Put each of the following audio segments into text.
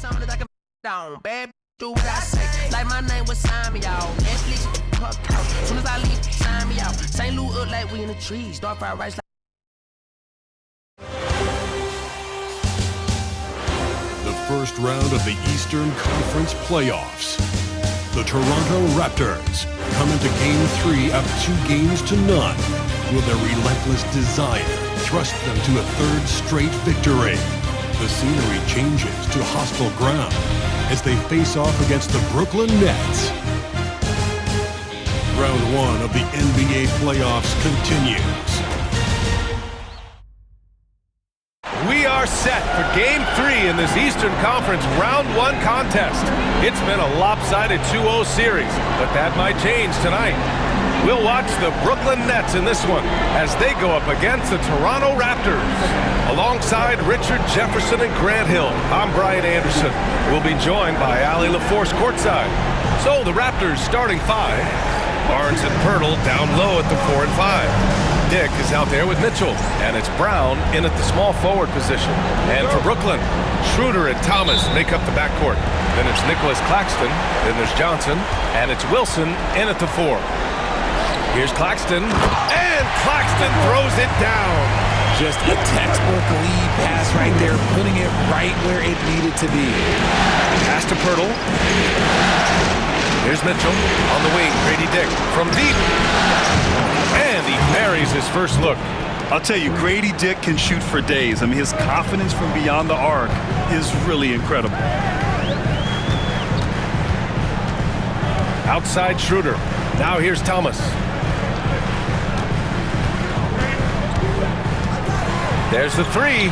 something that I can down. Bad do what I say. Like my name was sign me out. Netflix fuck out. Soon as I leave, sign me out. St. Louis up like we in the trees. Dark fried rice like the first round of the Eastern Conference playoffs. The Toronto Raptors come into Game 3 up 2-0. Will their relentless desire thrust them to a third straight victory? The scenery changes to hostile ground as they face off against the Brooklyn Nets. Round 1 of the NBA playoffs continues. We are set for Game 3 in this Eastern Conference Round 1 contest. It's been a lopsided 2-0 series, but that might change tonight. We'll watch the Brooklyn Nets in this one as they go up against the Toronto Raptors. Alongside Richard Jefferson and Grant Hill, I'm Brian Anderson. We'll be joined by Allie LaForce courtside. So the Raptors starting 5. Barnes and Poeltl down low at the 4 and 5. Dick is out there with Mitchell, and it's Brown in at the small forward position. And for Brooklyn, Schroeder and Thomas make up the backcourt. Then it's Nicholas Claxton, then there's Johnson, and it's Wilson in at the 4. Here's Claxton, and Claxton throws it down. Just a textbook lead pass right there, putting it right where it needed to be. Pass to Poeltl. Here's Mitchell on the wing, Grady Dick from deep. And he buries his first look. I'll tell you, Grady Dick can shoot for days. I mean, his confidence from beyond the arc is really incredible. Outside Schroeder. Now here's Thomas. There's the 3.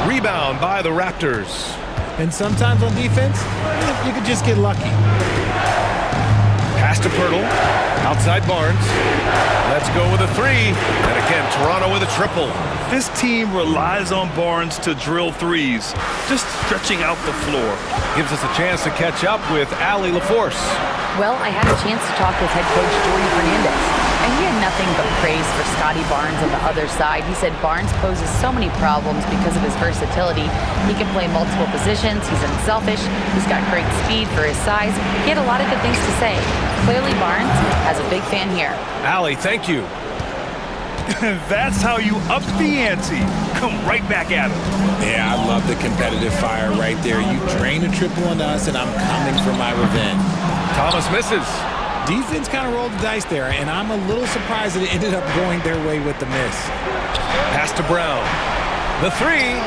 Rebound by the Raptors. And sometimes on defense, you could just get lucky. Pass to Poeltl. Outside Barnes. Let's go with a 3. And again, Toronto with a triple. This team relies on Barnes to drill threes, just stretching out the floor. Gives us a chance to catch up with Allie LaForce. Well, I had a chance to talk with head coach Jordy Fernandez, and he had nothing but praise for Scotty Barnes on the other side. He said Barnes poses so many problems because of his versatility. He can play multiple positions, he's unselfish, he's got great speed for his size. He had a lot of good things to say. Clearly Barnes has a big fan here. Allie, thank you. That's how you up the ante. Come right back at him. Yeah, I love the competitive fire right there. You drain a triple on us, and I'm coming for my revenge. Thomas misses. Defense kind of rolled the dice there, and I'm a little surprised that it ended up going their way with the miss. Pass to Brown. The 3.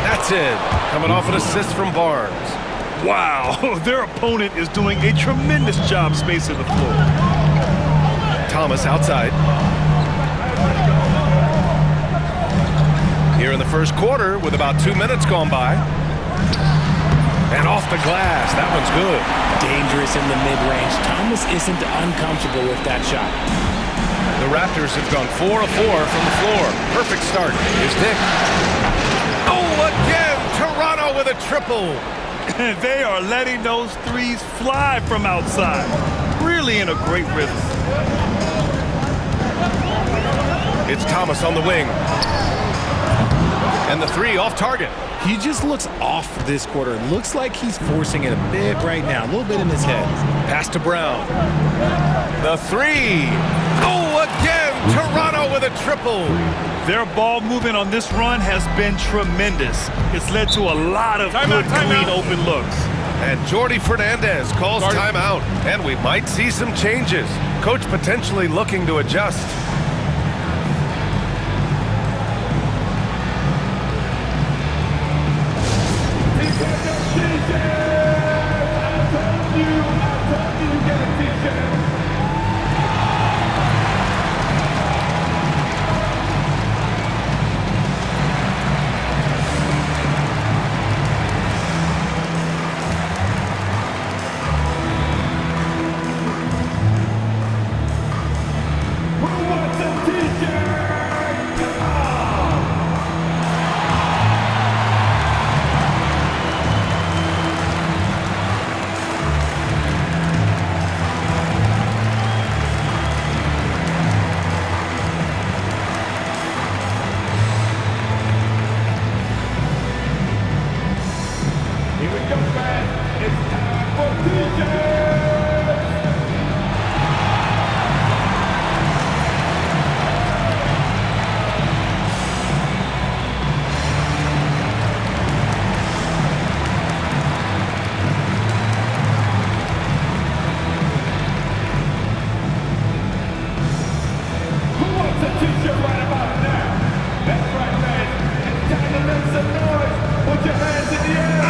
That's it. Coming off an assist from Barnes. Wow, their opponent is doing a tremendous job spacing the floor. Thomas outside. Here in the first quarter with about 2 minutes gone by. And off the glass. That one's good. Dangerous in the mid-range. Thomas isn't uncomfortable with that shot. The Raptors have gone 4 of 4 from the floor. Perfect start. Here's Dick. Oh, again! Toronto with a triple. They are letting those threes fly from outside. Really in a great rhythm. It's Thomas on the wing. And the 3 off target. He just looks off this quarter. Looks like he's forcing it a bit right now. A little bit in his head. Pass to Brown. The 3. Oh, again! Toronto with a triple. Their ball movement on this run has been tremendous. It's led to a lot of good, clean, open looks. And Jordy Fernandez calls timeout. And we might see some changes. Coach potentially looking to adjust.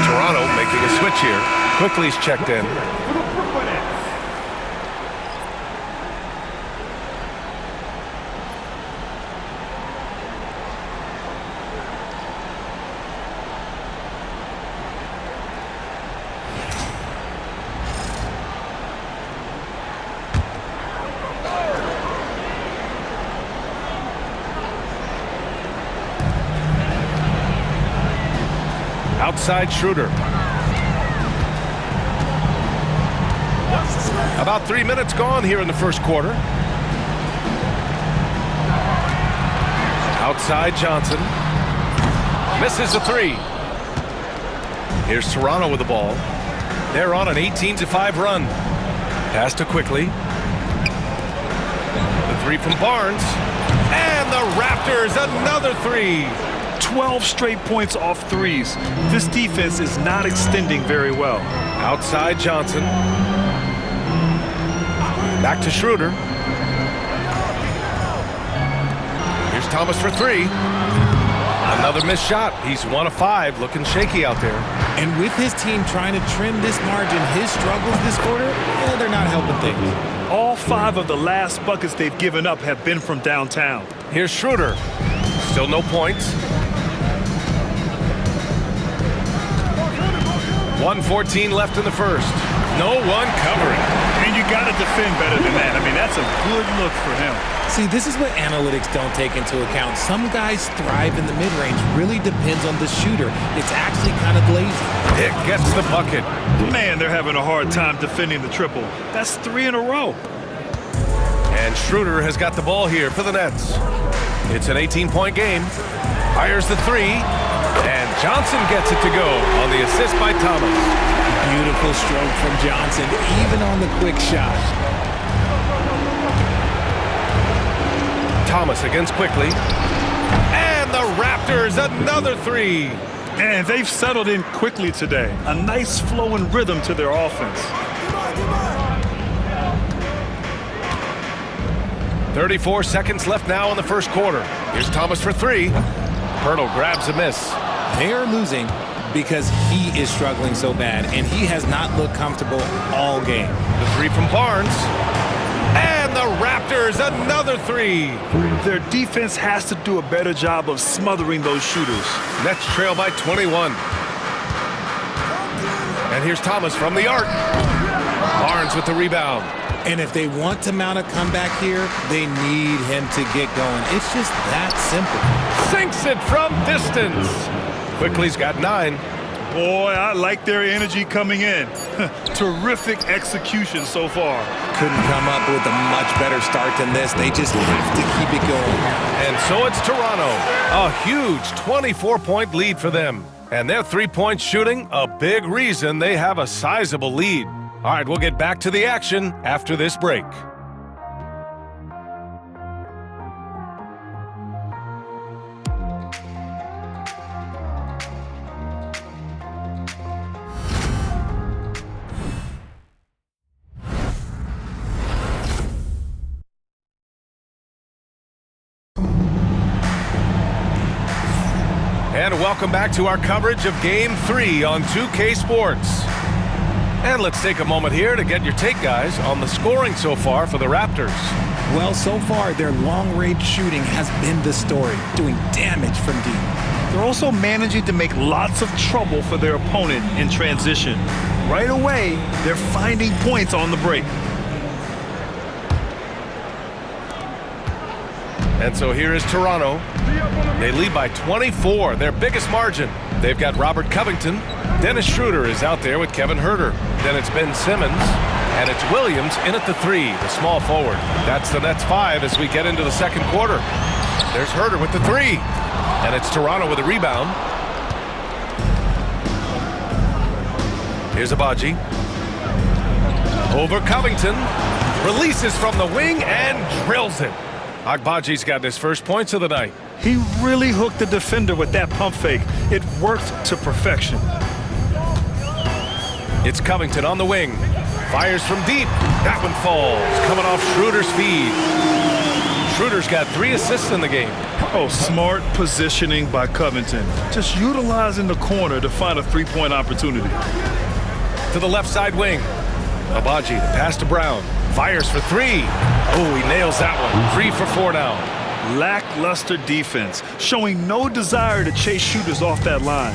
Toronto making a switch here. Quickly's checked in. Outside Schroeder. About 3 minutes gone here in the first quarter. Outside Johnson. Misses the three. Here's Toronto with the ball. They're on an 18-5 run. Pass to Quickly. The three from Barnes. And the Raptors, another three. 12 straight points off threes. This defense is not extending very well. Outside Johnson. Back to Schroeder. Here's Thomas for three. Another missed shot. He's 1 of 5, looking shaky out there. And with his team trying to trim this margin, his struggles this quarter, they're not helping things. All 5 of the last buckets they've given up have been from downtown. Here's Schroeder. Still no points. 1:14 left in the first. No one covering. And you got to defend better than that. I mean, that's a good look for him. See, this is what analytics don't take into account. Some guys thrive in the mid-range. Really depends on the shooter. It's actually kind of lazy. It gets the bucket. Man, they're having a hard time defending the triple. That's 3 in a row. And Schroeder has got the ball here for the Nets. It's an 18-point game. Fires the three. And Johnson gets it to go on the assist by Thomas. Beautiful stroke from Johnson, even on the quick shot. Thomas against Quickly. And the Raptors, another three. And they've settled in quickly today. A nice flowing rhythm to their offense. 34 seconds left now in the first quarter. Here's Thomas for three. Pirtle grabs a miss. They're losing because he is struggling so bad, and he has not looked comfortable all game. The three from Barnes. And the Raptors, another three. Their defense has to do a better job of smothering those shooters. Nets trail by 21. And here's Thomas from the arc. Barnes with the rebound. And if they want to mount a comeback here, they need him to get going. It's just that simple. Sinks it from distance. Quickly's got 9. Boy, I like their energy coming in. Terrific execution so far. Couldn't come up with a much better start than this. They just have to keep it going. And so it's Toronto. A huge 24-point lead for them. And their three-point shooting, a big reason they have a sizable lead. All right, we'll get back to the action after this break. And welcome back to our coverage of Game 3 on 2K Sports. And let's take a moment here to get your take, guys, on the scoring so far for the Raptors. Well, so far, their long-range shooting has been the story, doing damage from deep. They're also managing to make lots of trouble for their opponent in transition. Right away, they're finding points on the break. And so here is Toronto. They lead by 24, their biggest margin. They've got Robert Covington. Dennis Schroeder is out there with Kevin Huerter. Then it's Ben Simmons. And it's Williams in at the three, the small forward. That's the Nets 5 as we get into the second quarter. There's Huerter with the three. And it's Toronto with a rebound. Here's Agbaji. Over Covington. Releases from the wing and drills it. Agbaji's got his first points of the night. He really hooked the defender with that pump fake. It worked to perfection. It's Covington on the wing. Fires from deep. That one falls. Coming off Schroeder's feed. Schroeder's got 3 assists in the game. Oh, smart positioning by Covington. Just utilizing the corner to find a three-point opportunity. To the left side wing. Agbaji, the pass to Brown. Fires for 3. Oh, he nails that one. 3 for 4 now. Lackluster defense, showing no desire to chase shooters off that line.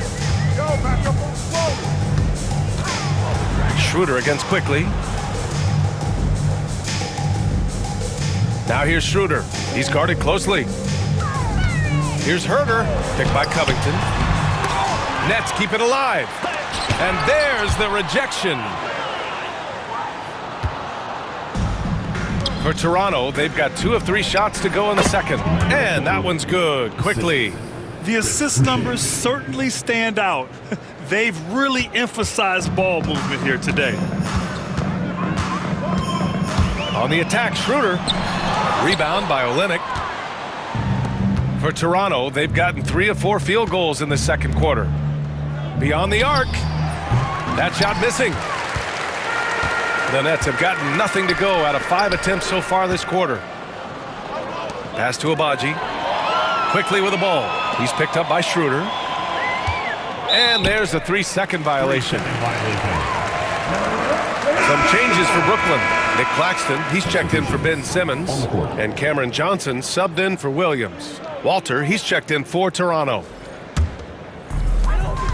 Schroeder against Quickly. Now here's Schroeder. He's guarded closely. Here's Herder, picked by Covington. Nets keep it alive. And there's the rejection. For Toronto, they've got 2 of 3 shots to go in the second. And that one's good. Quickly. The assist numbers certainly stand out. They've really emphasized ball movement here today. On the attack, Schroeder. Rebound by Olynyk. For Toronto, they've gotten 3 of 4 field goals in the second quarter. Beyond the arc. That shot missing. The Nets have gotten nothing to go out of 5 attempts so far this quarter. Pass to Agbaji. Quickly with the ball. He's picked up by Schroeder. And there's a 3-second violation. Some changes for Brooklyn. Nick Claxton, he's checked in for Ben Simmons. And Cameron Johnson subbed in for Williams. Walter, he's checked in for Toronto.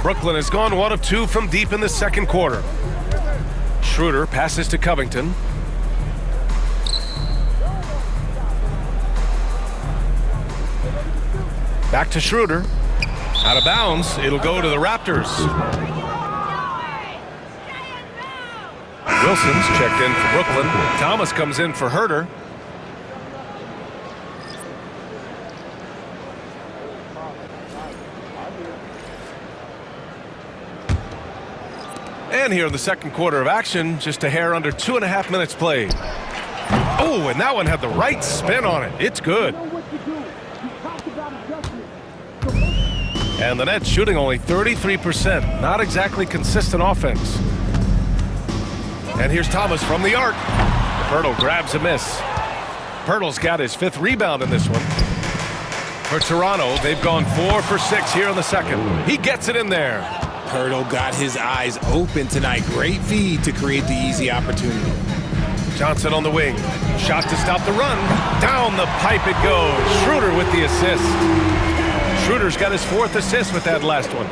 Brooklyn has gone 1 of 2 from deep in the second quarter. Schroeder passes to Covington. Back to Schroeder. Out of bounds, it'll go to the Raptors. Wilson's checked in for Brooklyn. Thomas comes in for Herder. And here in the second quarter of action, just a hair under 2.5 minutes played. Oh, and that one had the right spin on it. It's good. And the Nets shooting only 33%. Not exactly consistent offense. And here's Thomas from the arc. Poeltl grabs a miss. Poeltl's got his 5th rebound in this one. For Toronto, they've gone 4 for 6 here in the second. He gets it in there. Poeltl got his eyes open tonight. Great feed to create the easy opportunity. Johnson on the wing. Shot to stop the run. Down the pipe it goes. Schroeder with the assist. Schroeder's got his 4th assist with that last one.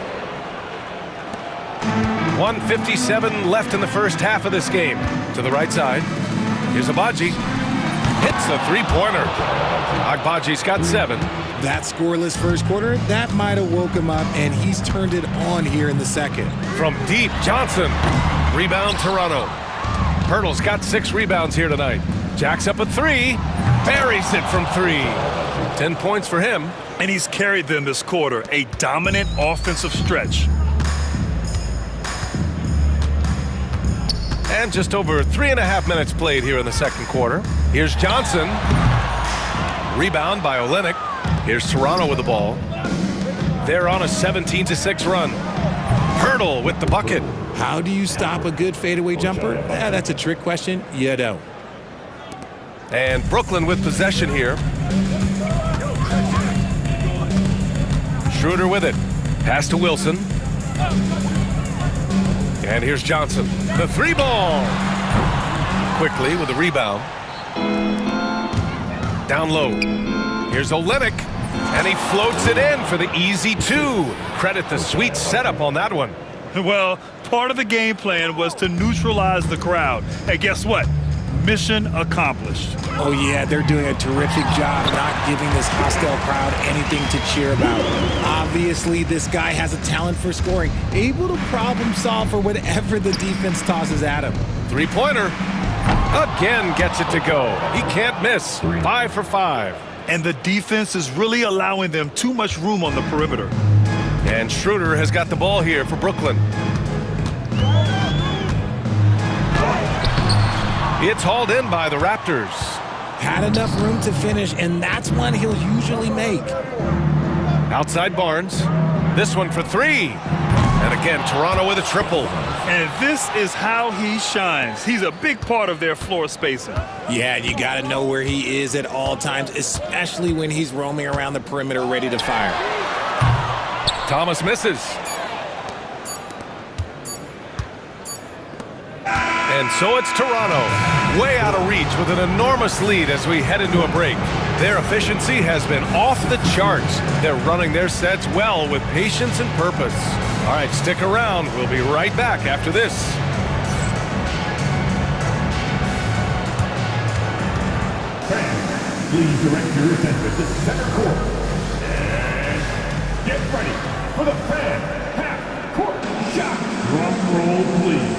1:57 left in the first half of this game. To the right side. Here's Agbaji. Hits a 3-pointer. Agbaji's got 7. That scoreless first quarter, that might have woke him up, and he's turned it on here in the second. From deep, Johnson. Rebound, Toronto. Poeltl's got 6 rebounds here tonight. Jacks up a 3. Buries it from 3. 10 points for him. And he's carried them this quarter. A dominant offensive stretch. And just over 3.5 minutes played here in the second quarter. Here's Johnson. Rebound by Olynyk. Here's Toronto with the ball. They're on a 17-6 run. Poeltl with the bucket. How do you stop a good fadeaway jumper? That's a trick question. You don't. And Brooklyn with possession here. Schroeder with it. Pass to Wilson. And here's Johnson. The 3-ball. Quickly with the rebound. Down low. Here's Olynyk. And he floats it in for the easy 2. Credit the sweet setup on that one. Well, part of the game plan was to neutralize the crowd. And guess what? Mission accomplished. Oh, yeah, they're doing a terrific job not giving this hostile crowd anything to cheer about. Obviously, this guy has a talent for scoring, able to problem solve for whatever the defense tosses at him. 3-pointer. Again gets it to go. He can't miss. 5 for 5. And the defense is really allowing them too much room on the perimeter. And Schroeder has got the ball here for Brooklyn. It's hauled in by the Raptors. Had enough room to finish, and that's one he'll usually make. Outside Barnes. This one for three. And again, Toronto with a triple. And this is how he shines. He's a big part of their floor spacing. Yeah, you got to know where he is at all times, especially when he's roaming around the perimeter ready to fire. Thomas misses. And so it's Toronto, way out of reach with an enormous lead as we head into a break. Their efficiency has been off the charts. They're running their sets well with patience and purpose. All right, stick around. We'll be right back after this. Fans, please direct your attention to center court. And get ready for the fan half-court shot. Drum roll, please.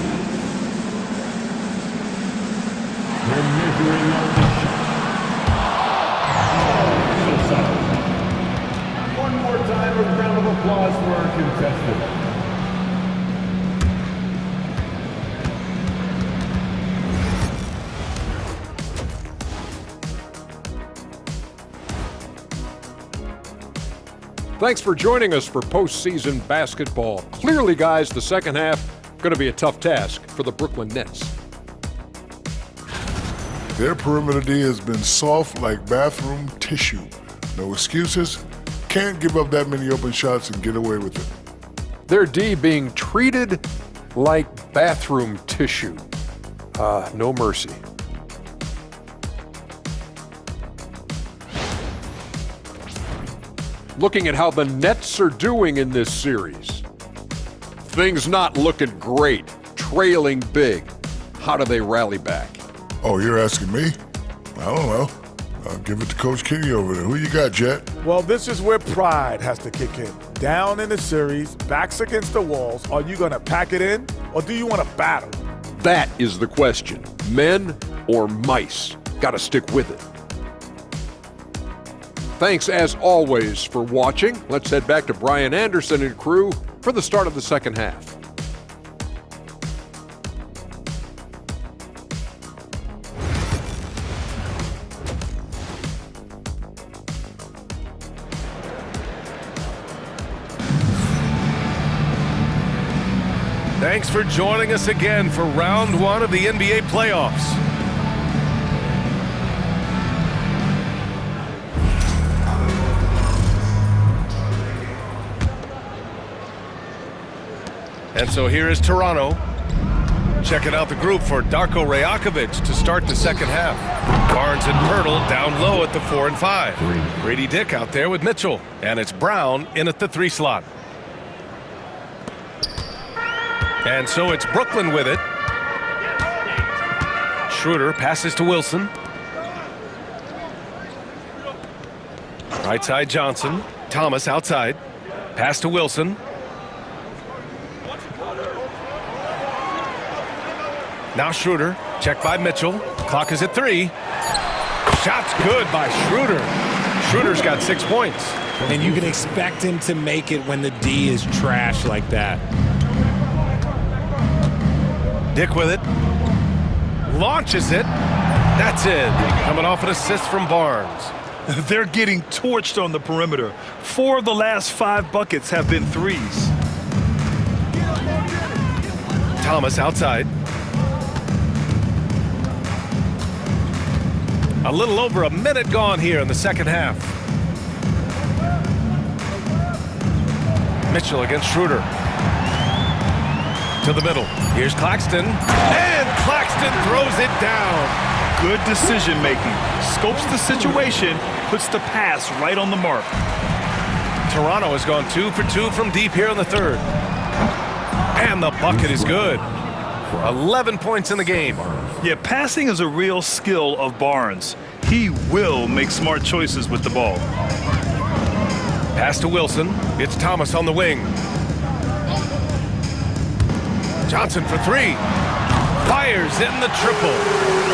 They're measuring on the shot. Oh, so solid. One more time, a round of applause for our contestant. Thanks for joining us for postseason basketball. Clearly, guys, the second half going to be a tough task for the Brooklyn Nets. Their perimeter D has been soft like bathroom tissue. No excuses. Can't give up that many open shots and get away with it. Their D being treated like bathroom tissue. No mercy. Looking at how the Nets are doing in this series. Things not looking great, trailing big. How do they rally back? Oh, you're asking me? I don't know. I'll give it to Coach Kenny over there. Who you got, Jet? Well, this is where pride has to kick in. Down in the series, backs against the walls, are you going to pack it in or do you want to battle? That is the question. Men or mice? Got to stick with it. Thanks, as always, for watching. Let's head back to Brian Anderson and crew for the start of the second half. Thanks for joining us again for round one of the NBA playoffs. And so here is Toronto, checking out the group for Darko Rajakovic to start the second half. Barnes and Poeltl down low at the 4 and 5. Grady Dick out there with Mitchell. And it's Brown in at the 3 slot. And so it's Brooklyn with it. Schroeder passes to Wilson. Right side Johnson. Thomas outside. Pass to Wilson. Now Schroeder, checked by Mitchell. Clock is at 3. Shot's good by Schroeder. Schroeder's got 6 points. And you can expect him to make it when the D is trash like that. Dick with it. Launches it. That's it. Coming off an assist from Barnes. They're getting torched on the perimeter. 4 of the last 5 buckets have been threes. Thomas outside. A little over a minute gone here in the second half. Mitchell against Schroeder. To the middle. Here's Claxton. And Claxton throws it down. Good decision making. Scopes the situation, puts the pass right on the mark. Toronto has gone 2 for 2 from deep here in the third. And the bucket is good. 11 points in the game. Yeah, passing is a real skill of Barnes. He will make smart choices with the ball. Pass to Wilson. It's Thomas on the wing. Johnson for 3. Fires in the triple.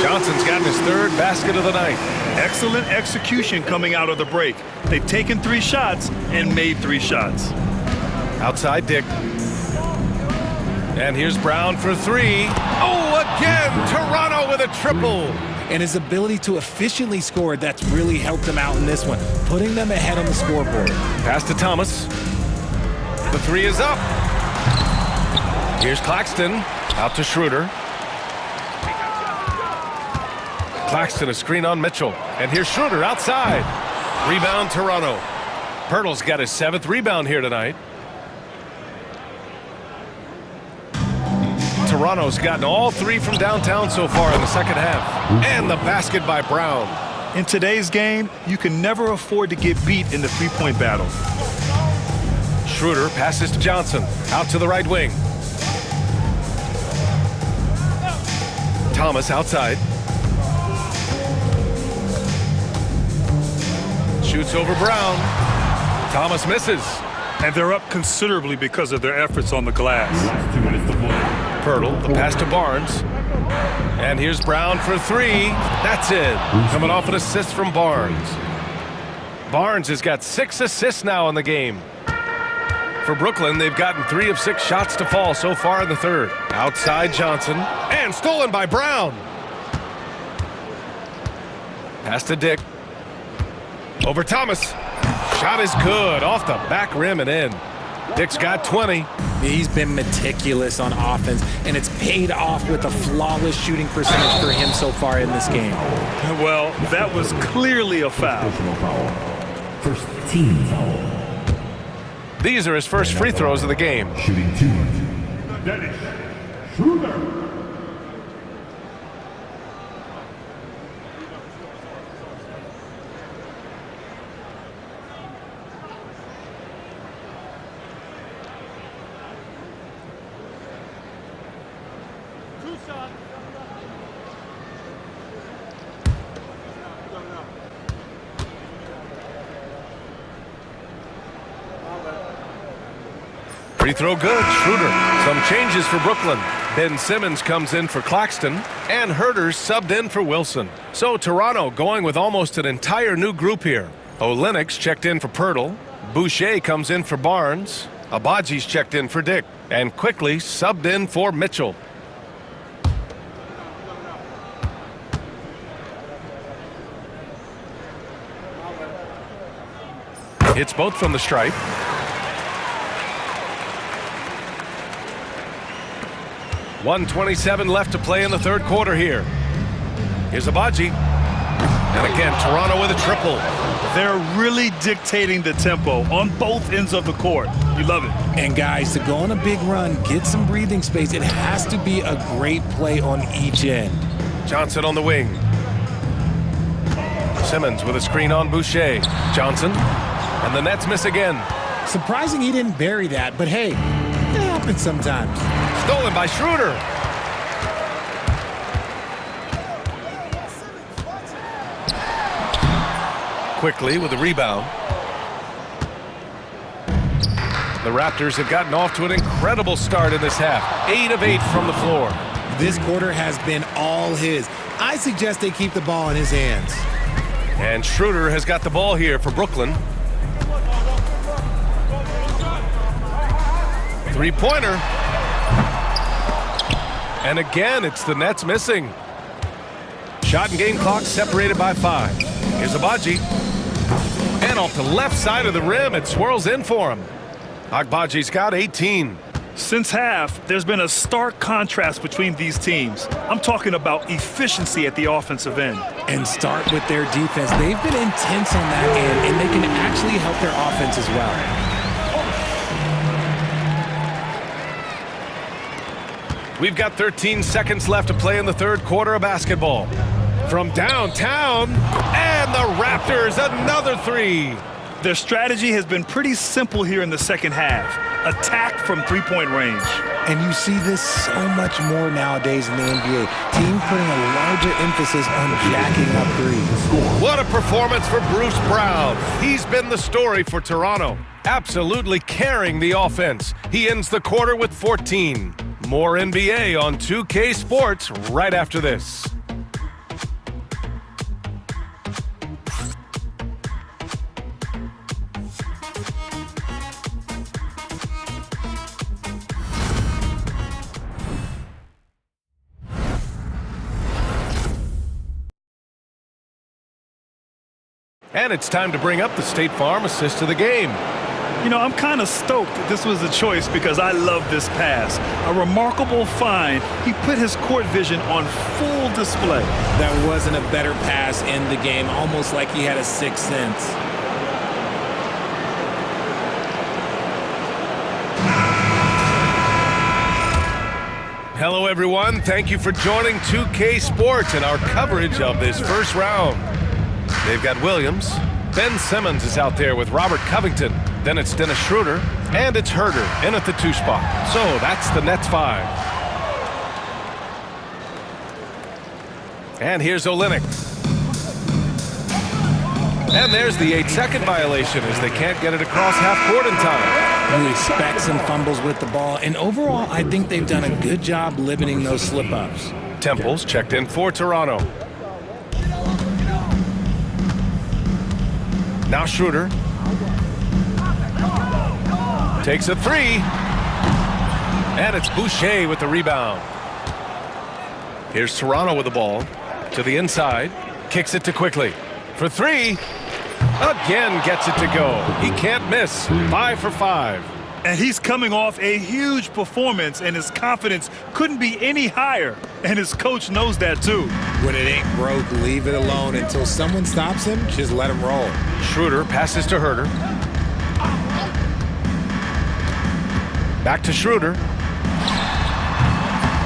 Johnson's gotten his 3rd basket of the night. Excellent execution coming out of the break. They've taken 3 shots and made 3 shots. Outside Dick. And here's Brown for 3. Oh, again, Toronto with a triple. And his ability to efficiently score, that's really helped him out in this one, putting them ahead on the scoreboard. Pass to Thomas. The three is up. Here's Claxton, out to Schroeder. Claxton, a screen on Mitchell. And here's Schroeder outside. Rebound, Toronto. Pirtle's got his 7th rebound here tonight. Toronto's gotten all 3 from downtown so far in the second half. And the basket by Brown. In today's game, you can never afford to get beat in the three-point battle. Schroeder passes to Johnson, out to the right wing. Thomas outside. Shoots over Brown. Thomas misses. And they're up considerably because of their efforts on the glass. Last 2 minutes to play. Pirtle, the pass to Barnes. And here's Brown for 3. That's it. Coming off an assist from Barnes. Barnes has got 6 assists now in the game. For Brooklyn, they've gotten 3 of 6 shots to fall so far in the third. Outside Johnson. And stolen by Brown. Pass to Dick. Over Thomas. Shot is good. Off the back rim and in. Dick's got 20. He's been meticulous on offense, and it's paid off with a flawless shooting percentage for him so far in this game. Well, that was clearly a foul. Personal foul. First team foul. These are his first free throws of the game. Shooting 2. Dennis Schroeder. Free throw good. Schroeder. Some changes for Brooklyn. Ben Simmons comes in for Claxton, and Herter's subbed in for Wilson. So Toronto going with almost an entire new group here. Olynyk checked in for Pirtle. Boucher comes in for Barnes. Abaji's checked in for Dick. And quickly subbed in for Mitchell. Hits both from the stripe. .127 left to play in the third quarter here. Here's Abaji. And again, Toronto with a triple. They're really dictating the tempo on both ends of the court. You love it. And guys, to go on a big run, get some breathing space, it has to be a great play on each end. Johnson on the wing. Simmons with a screen on Boucher. Johnson. And the Nets miss again. Surprising he didn't bury that, but hey, it happens sometimes. Stolen by Schroeder. Quickly with a rebound. The Raptors have gotten off to an incredible start in this half. 8 of 8 from the floor. This quarter has been all his. I suggest they keep the ball in his hands. And Schroeder has got the ball here for Brooklyn. Three-pointer. And again, it's the Nets missing. Shot and game clock separated by 5. Here's Abaji. And off the left side of the rim, it swirls in for him. Agbaji's got 18. Since half, there's been a stark contrast between these teams. I'm talking about efficiency at the offensive end. And start with their defense. They've been intense on that end, and they can actually help their offense as well. We've got 13 seconds left to play in the third quarter of basketball. From downtown, and the Raptors, another 3. Their strategy has been pretty simple here in the second half. Attack from three-point range. And you see this so much more nowadays in the NBA. Teams putting a larger emphasis on jacking up threes. What a performance for Bruce Brown. He's been the story for Toronto. Absolutely carrying the offense. He ends the quarter with 14. More NBA on 2K Sports right after this. And it's time to bring up the State Farm assist of the game. You know, I'm kind of stoked that this was a choice because I love this pass. A remarkable find. He put his court vision on full display. That wasn't a better pass in the game, almost like he had a sixth sense. Hello, everyone. Thank you for joining 2K Sports and our coverage of this first round. They've got Williams. Ben Simmons is out there with Robert Covington. Then it's Dennis Schroeder, and it's Herder in at the 2 spot. So that's the Nets 5. And here's Olynyk. And there's the 8-second violation as they can't get it across half court in time. You expect some fumbles with the ball, and overall, I think they've done a good job limiting those slip-ups. Temple's checked in for Toronto. Now Schroeder. Takes a 3. And it's Boucher with the rebound. Here's Toronto with the ball. To the inside. Kicks it to Quickly. For 3. Again gets it to go. He can't miss. 5 for 5. And he's coming off a huge performance, and his confidence couldn't be any higher. And his coach knows that, too. When it ain't broke, leave it alone. Until someone stops him, just let him roll. Schroeder passes to Herder. Back to Schroeder.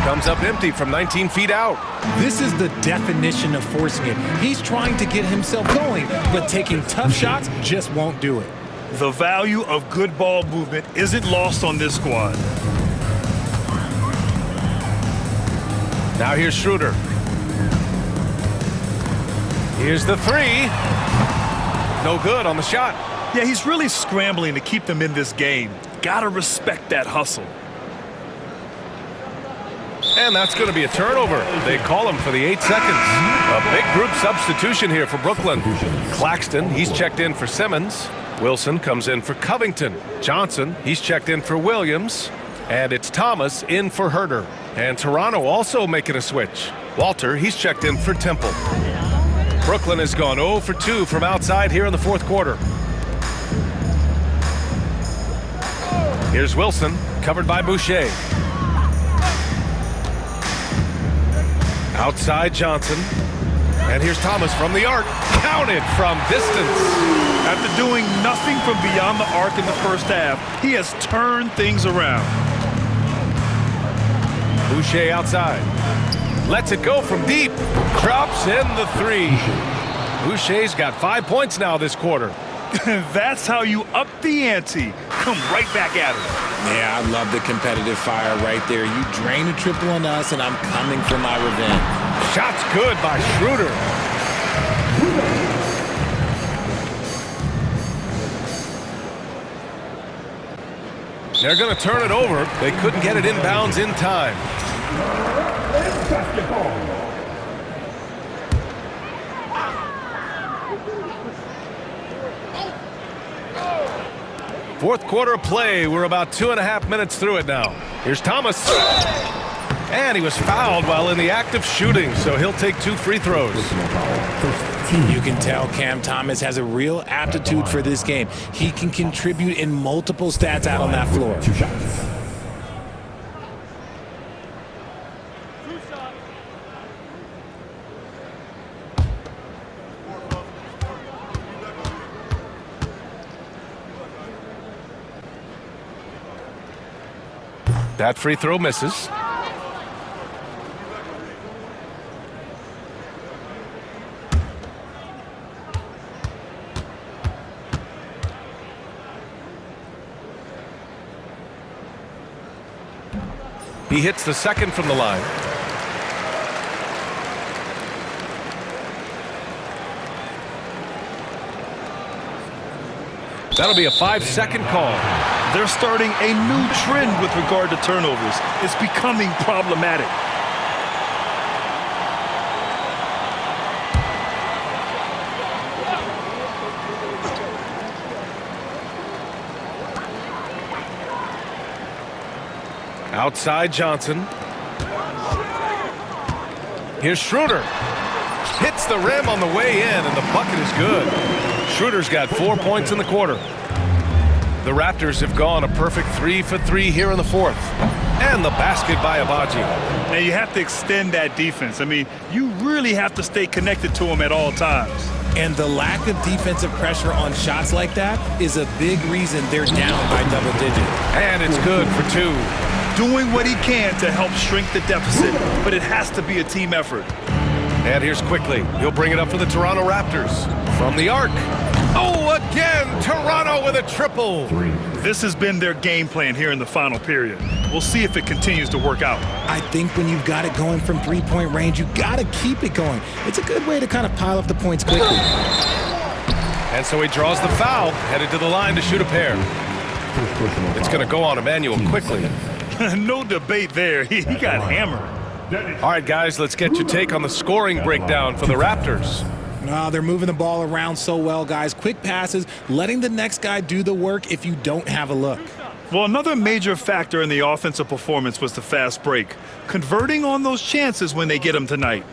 Comes up empty from 19 feet out. This is the definition of forcing it. He's trying to get himself going, but taking tough shots just won't do it. The value of good ball movement isn't lost on this squad. Now here's Schroeder. Here's the 3. No good on the shot. Yeah, he's really scrambling to keep them in this game. Gotta respect that hustle. And that's going to be a turnover. They call him for the 8 seconds. A big group substitution here for Brooklyn. Claxton, he's checked in for Simmons. Wilson comes in for Covington. Johnson, he's checked in for Williams. And it's Thomas in for Herder. And Toronto also making a switch. Walter, he's checked in for Temple. Brooklyn has gone 0 for 2 from outside here in the fourth quarter. Here's Wilson, covered by Boucher. Outside Johnson. And here's Thomas from the arc. Counted from distance. After doing nothing from beyond the arc in the first half, he has turned things around. Boucher outside. Lets it go from deep. Drops in the 3. Boucher's got 5 points now this quarter. That's how you up the ante. Come right back at him. Yeah, I love the competitive fire right there. You drain a triple on us, and I'm coming for my revenge. Shot's good by Schroeder. They're going to turn it over. They couldn't get it inbounds in time. Fourth quarter of play. We're about 2.5 minutes through it now. Here's Thomas. And he was fouled while in the act of shooting, so he'll take 2 free throws. You can tell Cam Thomas has a real aptitude for this game. He can contribute in multiple stats out on that floor. 2 shots. That free throw misses. He hits the second from the line. That'll be a 5-second call. They're starting a new trend with regard to turnovers. It's becoming problematic. Outside Johnson. Here's Schroeder. Hits the rim on the way in, and the bucket is good. Schroeder's got 4 points in the quarter. The Raptors have gone a perfect 3 for 3 here in the fourth. And the basket by Agbaji. And you have to extend that defense. I mean, you really have to stay connected to him at all times. And the lack of defensive pressure on shots like that is a big reason they're down by double digits. And it's good for 2. Doing what he can to help shrink the deficit, but it has to be a team effort. And here's Quickly. He'll bring it up for the Toronto Raptors. From the arc. Oh, again, Toronto with a triple. This has been their game plan here in the final period. We'll see if it continues to work out. I think when you've got it going from three-point range, you got to keep it going. It's a good way to kind of pile up the points quickly. And so he draws the foul, headed to the line to shoot a pair. It's going to go on Emmanuel Quickly. No debate there. He got hammered. All right, guys, let's get your take on the scoring breakdown for the Raptors. They're moving the ball around so well, guys. Quick passes, letting the next guy do the work if you don't have a look. Well, another major factor in the offensive performance was the fast break, converting on those chances when they get them tonight.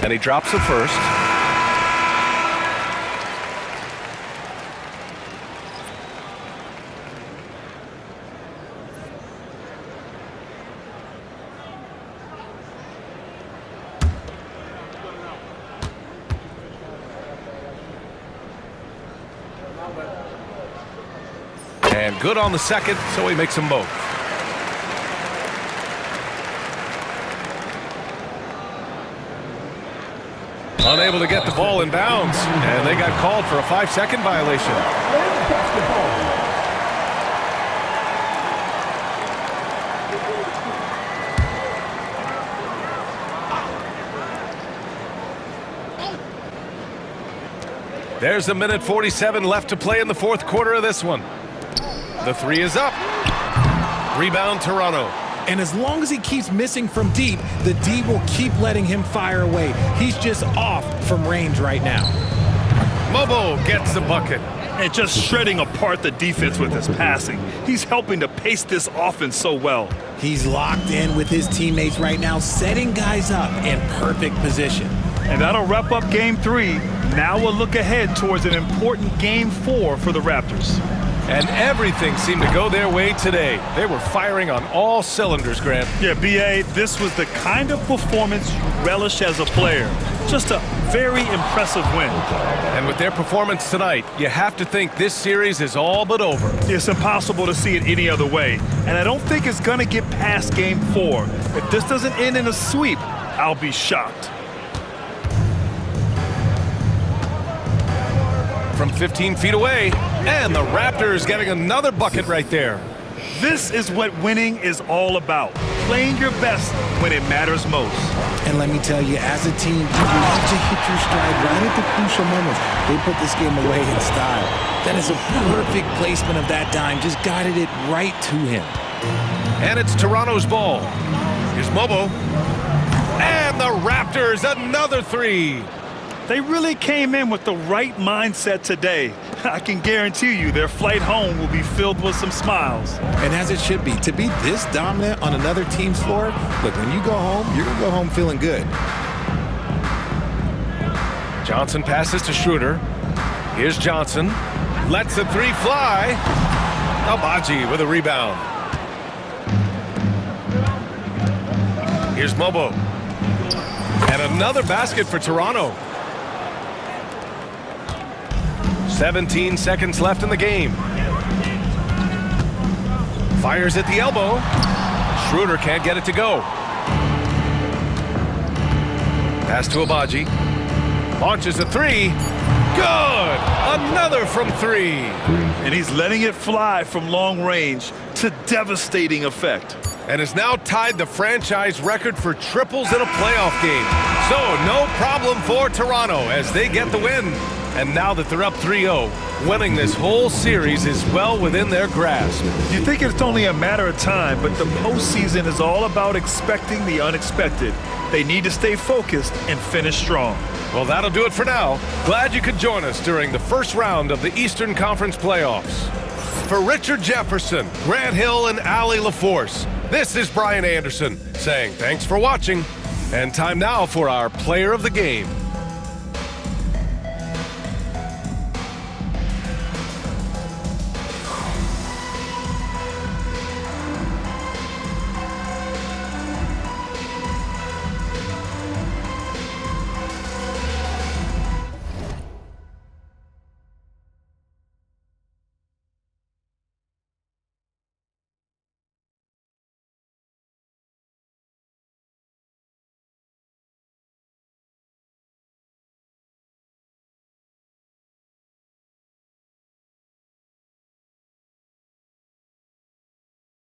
And he drops the first. And good on the second, so he makes them both. Unable to get the ball in bounds, and they got called for a 5-second violation. There's 1:47 left to play in the fourth quarter of this one. The three is up. Rebound Toronto. And as long as he keeps missing from deep, the D will keep letting him fire away. He's just off from range right now. Mobo gets the bucket. And just shredding apart the defense with his passing. He's helping to pace this offense so well. He's locked in with his teammates right now, setting guys up in perfect position. And that'll wrap up Game 3. Now we'll look ahead towards an important Game 4 for the Raptors. And everything seemed to go their way today. They were firing on all cylinders, Grant. Yeah, B.A., this was the kind of performance you relish as a player. Just a very impressive win. And with their performance tonight, you have to think this series is all but over. It's impossible to see it any other way. And I don't think it's going to get past Game 4. If this doesn't end in a sweep, I'll be shocked. From 15 feet away, and the Raptors getting another bucket right there. This is what winning is all about. Playing your best when it matters most. And let me tell you, as a team, you have to hit your stride right at the crucial moments. They put this game away in style. That is a perfect placement of that dime. Just guided it right to him. And it's Toronto's ball. Here's Mobo. And the Raptors, another three. They really came in with the right mindset today. I can guarantee you their flight home will be filled with some smiles. And as it should be. To be this dominant on another team's floor, look, when you go home, you're going to go home feeling good. Johnson passes to Schroeder. Here's Johnson. Lets the three fly. Agbaji with a rebound. Here's Mobo. And another basket for Toronto. 17 seconds left in the game. Fires at the elbow. Schroeder can't get it to go. Pass to Agbaji. Launches a three. Good! Another from three. And he's letting it fly from long range to devastating effect. And has now tied the franchise record for triples in a playoff game. So no problem for Toronto as they get the win. And now that they're up 3-0, winning this whole series is well within their grasp. You think it's only a matter of time, but the postseason is all about expecting the unexpected. They need to stay focused and finish strong. Well, that'll do it for now. Glad you could join us during the first round of the Eastern Conference playoffs. For Richard Jefferson, Grant Hill, and Allie LaForce, this is Brian Anderson saying thanks for watching. And time now for our player of the game.